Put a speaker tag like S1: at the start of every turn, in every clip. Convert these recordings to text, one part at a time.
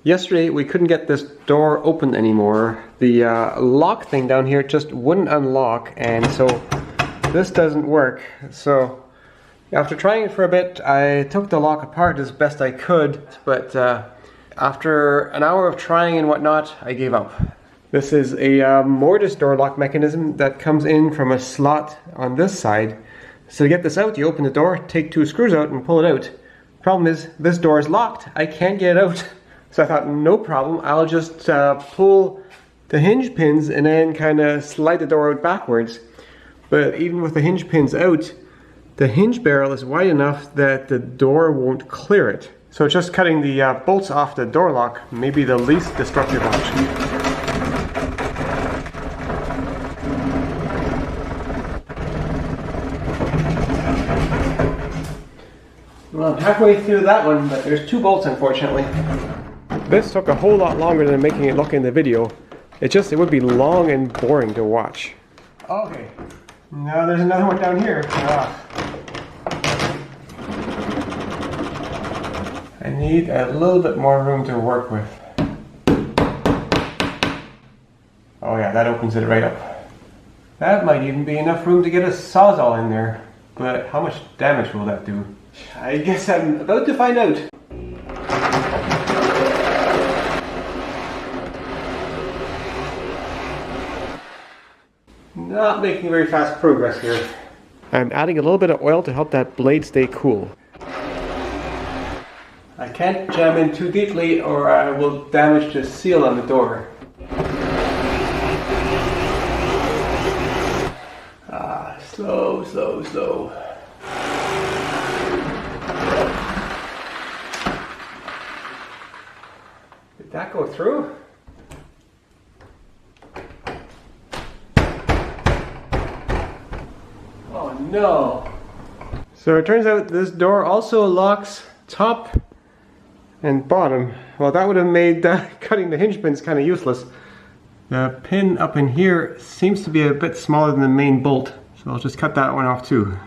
S1: Yesterday we couldn't get this door open anymore. The lock thing down here just wouldn't unlock, and so this doesn't work. So after trying it for a bit, I took the lock apart as best I could, but after an hour of trying and whatnot, I gave up. This is a mortise door lock mechanism that comes in from a slot on this side. So to get this out, you open the door, take 2 screws out and pull it out. Problem is, this door is locked. I can't get it out. So I thought, no problem, I'll just pull the hinge pins and then kind of slide the door out backwards. But even with the hinge pins out, the hinge barrel is wide enough that the door won't clear it. So just cutting the bolts off the door lock may be the least destructive option. Well, I'm halfway through that one, but there's 2 bolts unfortunately. This took a whole lot longer than making it look in the video. It would be long and boring to watch. Okay, now there's another one down here. I need a little bit more room to work with. Oh yeah, that opens it right up. That might even be enough room to get a sawzall in there. But how much damage will that do? I guess I'm about to find out. Not making very fast progress here. I'm adding a little bit of oil to help that blade stay cool. I can't jam in too deeply or I will damage the seal on the door. Slow, slow, slow. Did that go through? Oh no! So it turns out this door also locks top and bottom. Well, that would have made cutting the hinge pins kind of useless. The pin up in here seems to be a bit smaller than the main bolt, so I'll just cut that one off too.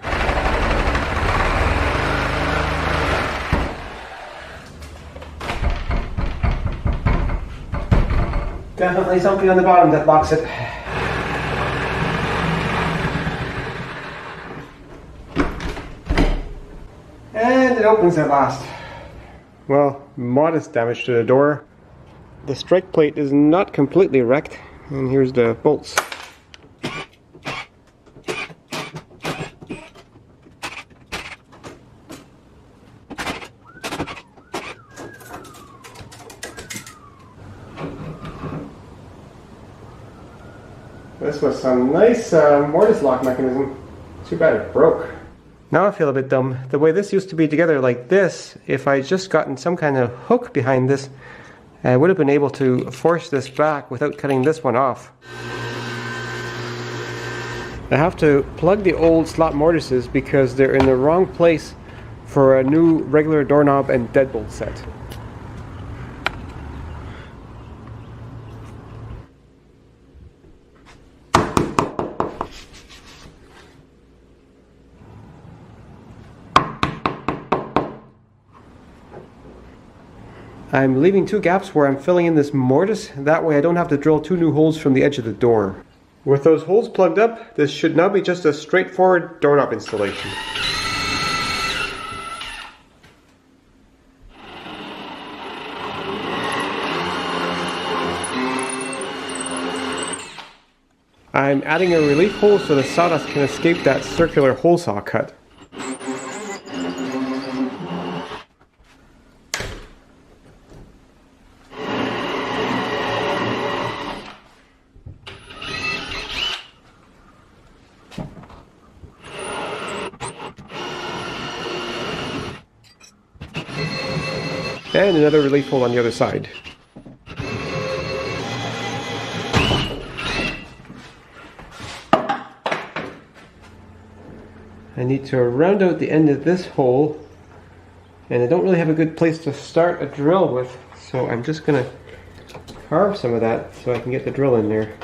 S1: Definitely something on the bottom that locks it. And it opens at last. Well, modest damage to the door. The strike plate is not completely wrecked, and here's the bolts. This was some nice mortise lock mechanism. Too bad it broke. Now I feel a bit dumb. The way this used to be together like this, if I just gotten some kind of hook behind this, I would have been able to force this back without cutting this one off. I have to plug the old slot mortises because they're in the wrong place for a new regular doorknob and deadbolt set. I'm leaving 2 gaps where I'm filling in this mortise, that way I don't have to drill 2 new holes from the edge of the door. With those holes plugged up, this should now be just a straightforward doorknob installation. I'm adding a relief hole so the sawdust can escape that circular hole saw cut. And another relief hole on the other side. I need to round out the end of this hole, and I don't really have a good place to start a drill with, so I'm just going to carve some of that so I can get the drill in there.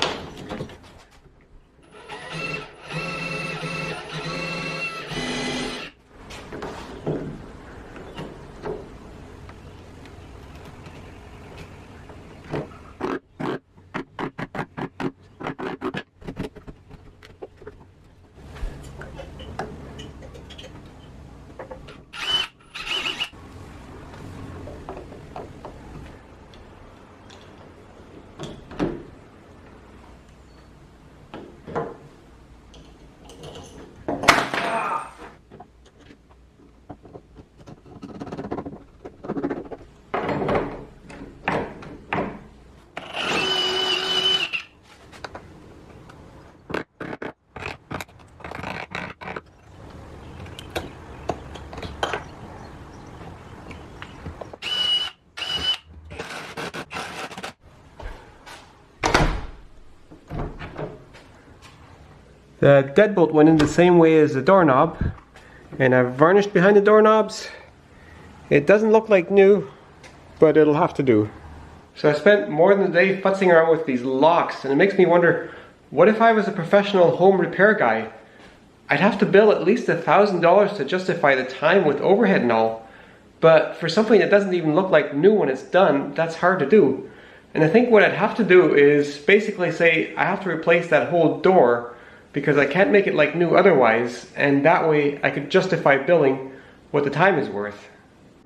S1: The deadbolt went in the same way as the doorknob, and I've varnished behind the doorknobs. It doesn't look like new, but it'll have to do. So I spent more than a day futzing around with these locks, and it makes me wonder, what if I was a professional home repair guy? I'd have to bill at least $1,000 to justify the time with overhead and all. But for something that doesn't even look like new when it's done, that's hard to do. And I think what I'd have to do is basically say I have to replace that whole door because I can't make it like new otherwise, and that way I could justify billing what the time is worth.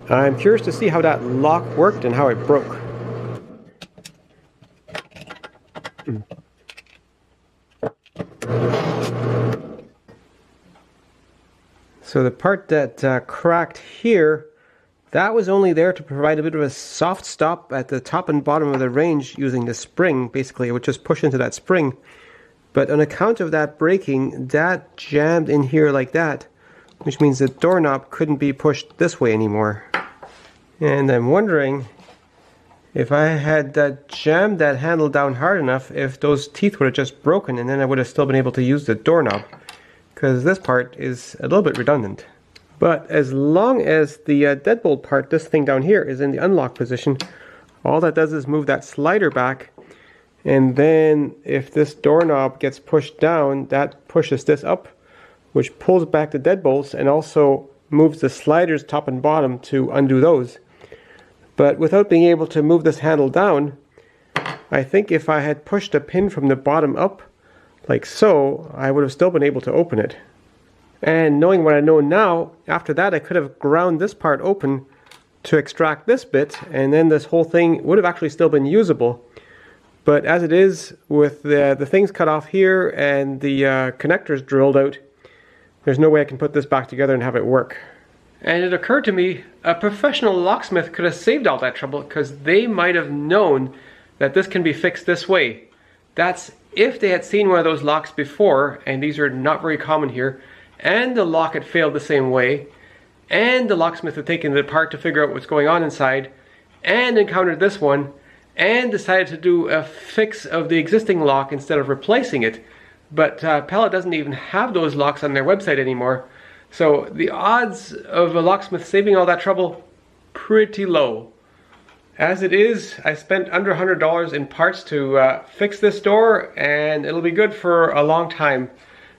S1: I'm curious to see how that lock worked and how it broke. So the part that cracked here, that was only there to provide a bit of a soft stop at the top and bottom of the range using the spring. Basically, it would just push into that spring. But on account of that breaking, that jammed in here like that, which means the doorknob couldn't be pushed this way anymore. And I'm wondering if I had jammed that handle down hard enough, if those teeth would have just broken and then I would have still been able to use the doorknob. Because this part is a little bit redundant. But as long as the deadbolt part, this thing down here, is in the unlock position, all that does is move that slider back, and then if this doorknob gets pushed down, that pushes this up, which pulls back the deadbolts and also moves the sliders top and bottom to undo those. But without being able to move this handle down, I think if I had pushed a pin from the bottom up, like so, I would have still been able to open it. And knowing what I know now, after that I could have ground this part open to extract this bit, and then this whole thing would have actually still been usable. But as it is, with the things cut off here and the connectors drilled out, there's no way I can put this back together and have it work. And it occurred to me, a professional locksmith could have saved all that trouble, because they might have known that this can be fixed this way. That's if they had seen one of those locks before, and these are not very common here, and the lock had failed the same way, and the locksmith had taken it apart to figure out what's going on inside, and encountered this one, and decided to do a fix of the existing lock instead of replacing it. But Pallet doesn't even have those locks on their website anymore, so the odds of a locksmith saving all that trouble, pretty low. As it is, I spent under $100 in parts to fix this door, and it'll be good for a long time.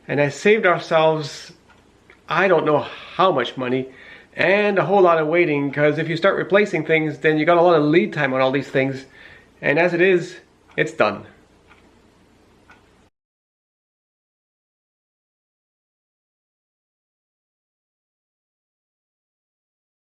S1: And I saved ourselves, I don't know how much money, and a whole lot of waiting, because if you start replacing things, then you got a lot of lead time on all these things. And as it is, it's done.